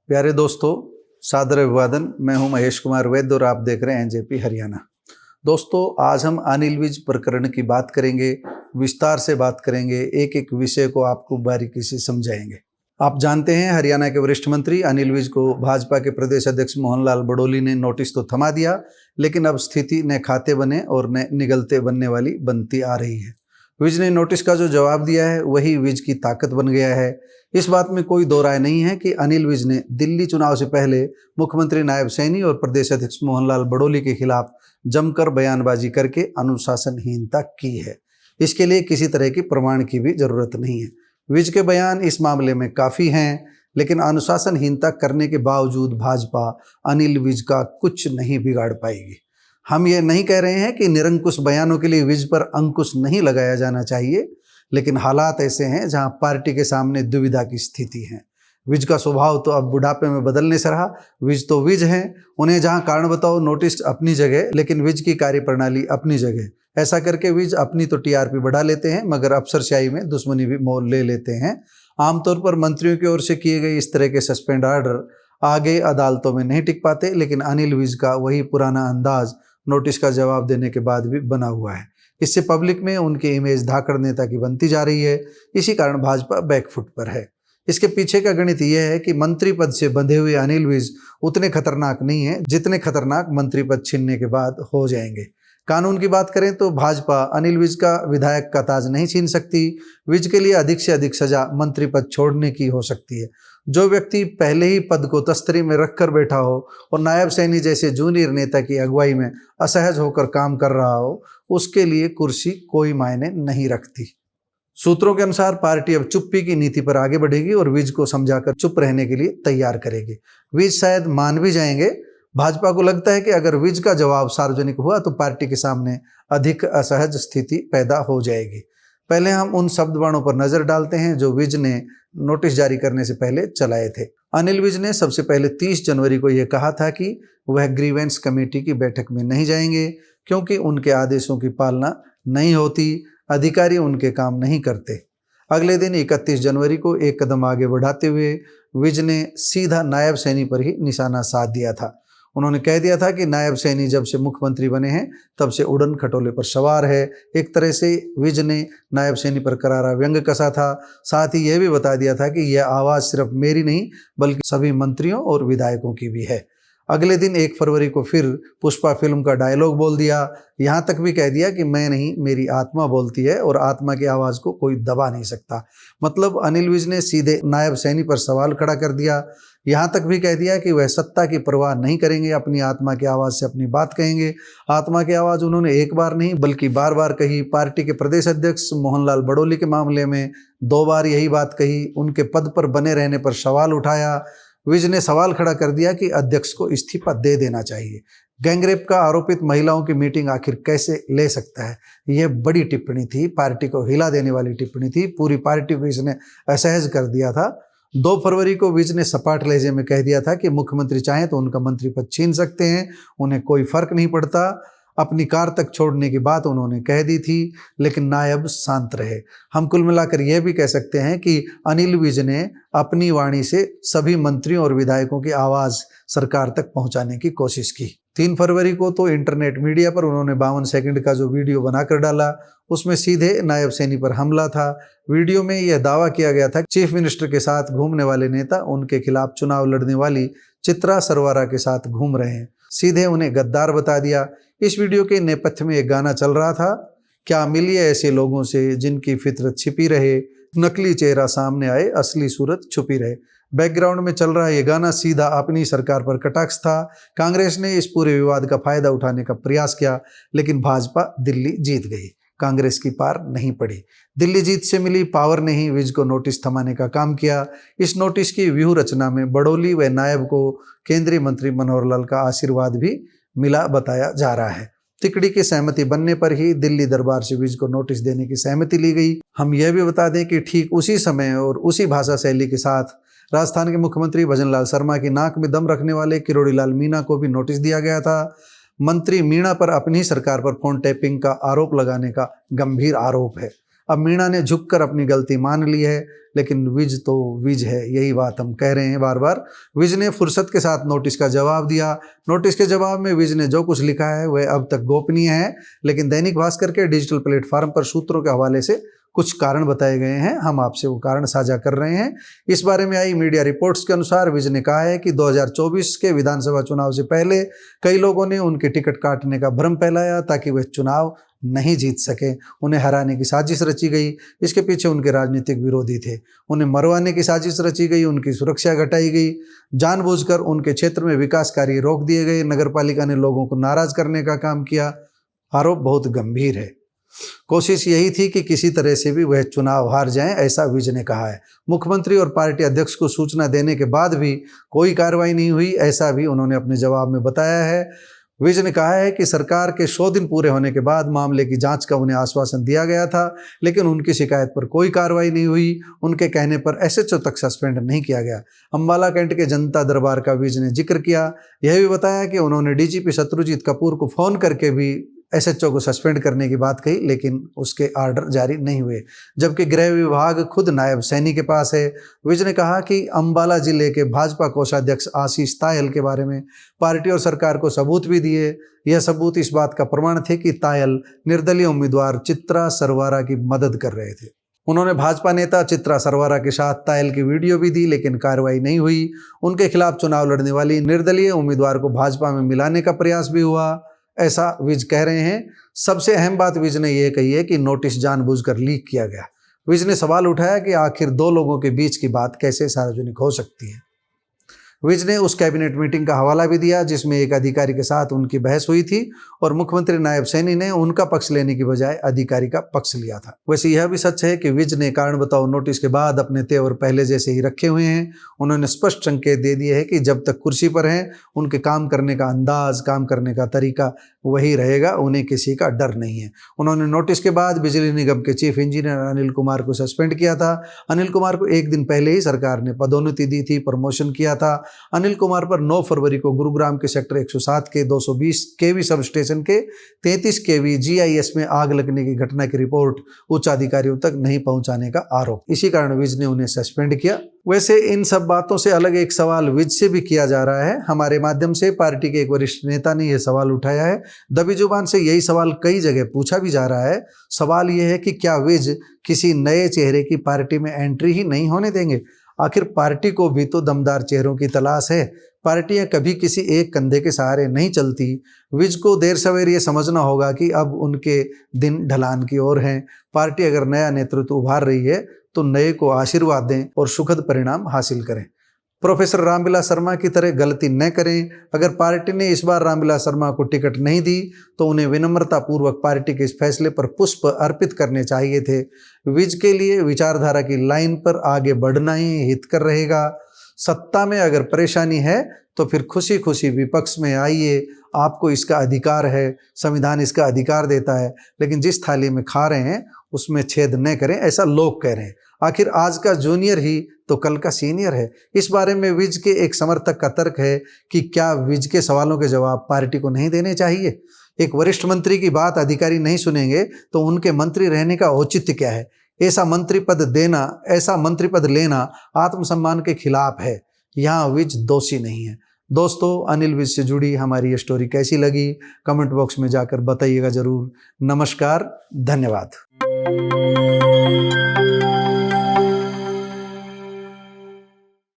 प्यारे दोस्तों, सादर अभिवादन। मैं हूं महेश कुमार वैद्य और आप देख रहे हैं एनजेपी हरियाणा। दोस्तों, आज हम अनिल विज प्रकरण की बात करेंगे, विस्तार से बात करेंगे, एक एक विषय को आपको बारीकी से समझाएंगे। आप जानते हैं, हरियाणा के वरिष्ठ मंत्री अनिल विज को भाजपा के प्रदेश अध्यक्ष मोहनलाल बडोली ने नोटिस तो थमा दिया, लेकिन अब स्थिति न खाते बने और न निगलते बनने वाली बनती आ रही है। विज ने नोटिस का जो जवाब दिया है वही विज की ताकत बन गया है। इस बात में कोई दो राय नहीं है कि अनिल विज ने दिल्ली चुनाव से पहले मुख्यमंत्री नायब सैनी और प्रदेश अध्यक्ष मोहनलाल बडोली के खिलाफ जमकर बयानबाजी करके अनुशासनहीनता की है। इसके लिए किसी तरह की प्रमाण की भी जरूरत नहीं है। विज के बयान इस मामले में काफ़ी हैं, लेकिन अनुशासनहीनता करने के बावजूद भाजपा अनिल विज का कुछ नहीं बिगाड़ पाएगी। हम ये नहीं कह रहे हैं कि निरंकुश बयानों के लिए विज पर अंकुश नहीं लगाया जाना चाहिए, लेकिन हालात ऐसे हैं जहां पार्टी के सामने दुविधा की स्थिति है। विज का स्वभाव तो अब बुढ़ापे में बदलने से रहा। विज तो विज हैं, उन्हें जहां कारण बताओ नोटिस अपनी जगह, लेकिन विज की कार्यप्रणाली अपनी जगह। ऐसा करके विज अपनी तो टीआरपी बढ़ा लेते हैं, मगर अफसरशाही में दुश्मनी भी मोल ले लेते हैं। आमतौर पर मंत्रियों की ओर से किए गए इस तरह के सस्पेंड ऑर्डर आगे अदालतों में नहीं टिक पाते, लेकिन अनिल विज का वही पुराना अंदाज नोटिस का जवाब देने के बाद भी बना हुआ है। इससे पब्लिक में उनकी इमेज धाकड़ नेता की बनती जा रही है। इसी कारण भाजपा बैकफुट पर है। इसके पीछे का गणित यह है कि मंत्री पद से बंधे हुए अनिल विज उतने खतरनाक नहीं है जितने खतरनाक मंत्री पद छीनने के बाद हो जाएंगे। कानून की बात करें तो भाजपा अनिल विज का विधायक का ताज नहीं छीन सकती। विज के लिए अधिक से अधिक सजा मंत्री पद छोड़ने की हो सकती है। जो व्यक्ति पहले ही पद को तस्तरी में रखकर बैठा हो और नायब सैनी जैसे जूनियर नेता की अगुवाई में असहज होकर काम कर रहा हो, उसके लिए कुर्सी कोई मायने नहीं रखती। सूत्रों के अनुसार पार्टी अब चुप्पी की नीति पर आगे बढ़ेगी और विज को समझाकर चुप रहने के लिए तैयार करेगी। विज शायद मान भी जाएंगे। भाजपा को लगता है कि अगर विज का जवाब सार्वजनिक हुआ तो पार्टी के सामने अधिक असहज स्थिति पैदा हो जाएगी। पहले हम उन शब्द बाणों पर नजर डालते हैं जो विज ने नोटिस जारी करने से पहले चलाए थे। अनिल विज ने सबसे पहले 30 जनवरी को यह कहा था कि वह ग्रीवेंस कमेटी की बैठक में नहीं जाएंगे, क्योंकि उनके आदेशों की पालना नहीं होती, अधिकारी उनके काम नहीं करते। अगले दिन 31 जनवरी को एक कदम आगे बढ़ाते हुए विज ने सीधा नायब सैनी पर ही निशाना साध दिया था। उन्होंने कह दिया था कि नायब सैनी जब से मुख्यमंत्री बने हैं तब से उड़न खटोले पर सवार है। एक तरह से विज ने नायब सैनी पर करारा व्यंग कसा था। साथ ही यह भी बता दिया था कि यह आवाज़ सिर्फ मेरी नहीं बल्कि सभी मंत्रियों और विधायकों की भी है। अगले दिन 1 फरवरी को फिर पुष्पा फिल्म का डायलॉग बोल दिया। यहाँ तक भी कह दिया कि मैं नहीं, मेरी आत्मा बोलती है और आत्मा की आवाज़ को कोई दबा नहीं सकता। मतलब अनिल विज ने सीधे नायब सैनी पर सवाल खड़ा कर दिया। यहाँ तक भी कह दिया कि वह सत्ता की परवाह नहीं करेंगे, अपनी आत्मा की आवाज़ से अपनी बात कहेंगे। आत्मा की आवाज़ उन्होंने एक बार नहीं बल्कि बार बार कही। पार्टी के प्रदेश अध्यक्ष मोहनलाल बडोली के मामले में 2 बार यही बात कही। उनके पद पर बने रहने पर सवाल उठाया। विज ने सवाल खड़ा कर दिया कि अध्यक्ष को इस्तीफा दे देना चाहिए। गैंगरेप का आरोपित महिलाओं की मीटिंग आखिर कैसे ले सकता है? यह बड़ी टिप्पणी थी, पार्टी को हिला देने वाली टिप्पणी थी। पूरी पार्टी को इसने असहज कर दिया था। 2 फरवरी को विज ने सपाट लहजे में कह दिया था कि मुख्यमंत्री चाहें तो उनका मंत्री पद छीन सकते हैं, उन्हें कोई फर्क नहीं पड़ता। अपनी कार तक छोड़ने की बात उन्होंने कह दी थी, लेकिन नायब शांत रहे। हम कुल मिलाकर यह भी कह सकते हैं कि अनिल विज ने अपनी वाणी से सभी मंत्रियों और विधायकों की आवाज़ सरकार तक पहुंचाने की कोशिश की। 3 फरवरी को तो इंटरनेट मीडिया पर उन्होंने 52 सेकंड का जो वीडियो बनाकर डाला, उसमें सीधे नायब सैनी पर हमला था। वीडियो में यह दावा किया गया था कि चीफ मिनिस्टर के साथ घूमने वाले नेता उनके खिलाफ चुनाव लड़ने वाली चित्रा सरवारा के साथ घूम रहे हैं। सीधे उन्हें गद्दार बता दिया। इस वीडियो के नेपथ्य में एक गाना चल रहा था, क्या मिलिए ऐसे लोगों से जिनकी फितरत छिपी रहे, नकली चेहरा सामने आए असली सूरत छुपी रहे। बैकग्राउंड में चल रहा ये गाना सीधा अपनी सरकार पर कटाक्ष था। कांग्रेस ने इस पूरे विवाद का फायदा उठाने का प्रयास किया, लेकिन भाजपा दिल्ली जीत गई, कांग्रेस की पार नहीं पड़ी। दिल्ली जीत से मिली पावर ने ही विज को नोटिस थमाने का काम किया। इस नोटिस की व्यूह रचना में बडोली व नायब को केंद्रीय मंत्री मनोहर लाल का आशीर्वाद भी मिला बताया जा रहा है। तिकड़ी की सहमति बनने पर ही दिल्ली दरबार से विज को नोटिस देने की सहमति ली गई। हम यह भी बता दें कि ठीक उसी समय और उसी भाषा शैली के साथ राजस्थान के मुख्यमंत्री भजन लाल शर्मा की नाक में दम रखने वाले किरोड़ी लाल मीणा को भी नोटिस दिया गया था। मंत्री मीणा पर अपनी सरकार पर फोन टैपिंग का आरोप लगाने का गंभीर आरोप है। अब मीणा ने झुककर अपनी गलती मान ली है, लेकिन विज तो विज है, यही बात हम कह रहे हैं बार बार। विज ने फुर्सत के साथ नोटिस का जवाब दिया। नोटिस के जवाब में विज ने जो कुछ लिखा है वह अब तक गोपनीय है, लेकिन दैनिक भास्कर के डिजिटल प्लेटफॉर्म पर सूत्रों के हवाले से कुछ कारण बताए गए हैं। हम आपसे वो कारण साझा कर रहे हैं। इस बारे में आई मीडिया रिपोर्ट्स के अनुसार विज ने कहा है कि 2024 के विधानसभा चुनाव से पहले कई लोगों ने उनके टिकट काटने का भ्रम फैलाया ताकि वह चुनाव नहीं जीत सके। उन्हें हराने की साजिश रची गई। इसके पीछे उनके राजनीतिक विरोधी थे। उन्हें मरवाने की साजिश रची गई। उनकी सुरक्षा घटाई गई। जानबूझकर उनके क्षेत्र में विकास कार्य रोक दिए गए। नगरपालिका ने लोगों को नाराज करने का काम किया। आरोप बहुत गंभीर है। कोशिश यही थी कि किसी तरह से भी वह चुनाव हार जाएं, ऐसा विज ने कहा है। मुख्यमंत्री और पार्टी अध्यक्ष को सूचना देने के बाद भी कोई कार्रवाई नहीं हुई, ऐसा भी उन्होंने अपने जवाब में बताया है। विज ने कहा है कि सरकार के 100 दिन पूरे होने के बाद मामले की जांच का उन्हें आश्वासन दिया गया था, लेकिन उनकी शिकायत पर कोई कार्रवाई नहीं हुई। उनके कहने पर एसएचओ तक सस्पेंड नहीं किया गया। अंबाला कैंट के जनता दरबार का विज ने जिक्र किया। यह भी बताया कि उन्होंने डीजीपी शत्रुजीत कपूर को फोन करके भी एसएचओ को सस्पेंड करने की बात कही, लेकिन उसके आर्डर जारी नहीं हुए, जबकि गृह विभाग खुद नायब सैनी के पास है। विज ने कहा कि अंबाला जिले के भाजपा कोषाध्यक्ष आशीष तायल के बारे में पार्टी और सरकार को सबूत भी दिए। यह सबूत इस बात का प्रमाण थे कि तायल निर्दलीय उम्मीदवार चित्रा सरवारा की मदद कर रहे थे। उन्होंने भाजपा नेता चित्रा सरवारा के साथ तायल की वीडियो भी दी, लेकिन कार्रवाई नहीं हुई। उनके खिलाफ चुनाव लड़ने वाली निर्दलीय उम्मीदवार को भाजपा में मिलाने का प्रयास भी हुआ, ऐसा विज कह रहे हैं। सबसे अहम बात विज ने यह कही है कि नोटिस जानबूझकर लीक किया गया। विज ने सवाल उठाया कि आखिर दो लोगों के बीच की बात कैसे सार्वजनिक हो सकती है। विज ने उस कैबिनेट मीटिंग का हवाला भी दिया जिसमें एक अधिकारी के साथ उनकी बहस हुई थी और मुख्यमंत्री नायब सैनी ने उनका पक्ष लेने की बजाय अधिकारी का पक्ष लिया था। वैसे यह भी सच है कि विज ने कारण बताओ नोटिस के बाद अपने तेवर पहले जैसे ही रखे हुए हैं। उन्होंने स्पष्ट संकेत दे दिए है कि जब तक कुर्सी पर हैं उनके काम करने का अंदाज, काम करने का तरीका वही रहेगा, उन्हें किसी का डर नहीं है। उन्होंने नोटिस के बाद बिजली निगम के चीफ इंजीनियर अनिल कुमार को सस्पेंड किया था। अनिल कुमार को एक दिन पहले ही सरकार ने पदोन्नति दी थी, प्रमोशन किया था। अनिल कुमार पर 9 फरवरी को गुरुग्राम के सेक्टर 107 के 220 केवी सब स्टेशन के 33 केवी जीआईएस में आग लगने की घटना की रिपोर्ट उच्च अधिकारियों तक नहीं पहुंचाने का आरोप। इसी कारण विज ने उन्हें सस्पेंड किया। वैसे इन सब बातों से अलग एक सवाल विज से भी किया जा रहा है। हमारे माध्यम से पार्टी के एक वरिष्ठ नेता ने यह सवाल उठाया है। दबी जुबान से यही सवाल कई जगह पूछा भी जा रहा है। सवाल यह है कि क्या विज किसी नए चेहरे की पार्टी में एंट्री ही नहीं होने देंगे? आखिर पार्टी को भी तो दमदार चेहरों की तलाश है। पार्टियां कभी किसी एक कंधे के सहारे नहीं चलती। विज को देर सवेर ये समझना होगा कि अब उनके दिन ढलान की ओर हैं। पार्टी अगर नया नेतृत्व उभार रही है तो नए को आशीर्वाद दें और सुखद परिणाम हासिल करें। प्रोफेसर रामविलास शर्मा की तरह गलती न करें। अगर पार्टी ने इस बार रामविलास शर्मा को टिकट नहीं दी तो उन्हें विनम्रता पूर्वक पार्टी के इस फैसले पर पुष्प अर्पित करने चाहिए थे। विज के लिए विचारधारा की लाइन पर आगे बढ़ना ही हितकर रहेगा। सत्ता में अगर परेशानी है तो फिर खुशी खुशी विपक्ष में आइए, आपको इसका अधिकार है, संविधान इसका अधिकार देता है, लेकिन जिस थाली में खा रहे हैं उसमें छेद न करें, ऐसा लोग कह रहे हैं। आखिर आज का जूनियर ही तो कल का सीनियर है। इस बारे में विज के एक समर्थक का तर्क है कि क्या विज के सवालों के जवाब पार्टी को नहीं देने चाहिए? एक वरिष्ठ मंत्री की बात अधिकारी नहीं सुनेंगे तो उनके मंत्री रहने का औचित्य क्या है? ऐसा मंत्री पद लेना आत्मसम्मान के खिलाफ है। यहाँ विज दोषी नहीं है। दोस्तों, अनिल विज से जुड़ी हमारी ये स्टोरी कैसी लगी कमेंट बॉक्स में जाकर बताइएगा जरूर। नमस्कार, धन्यवाद।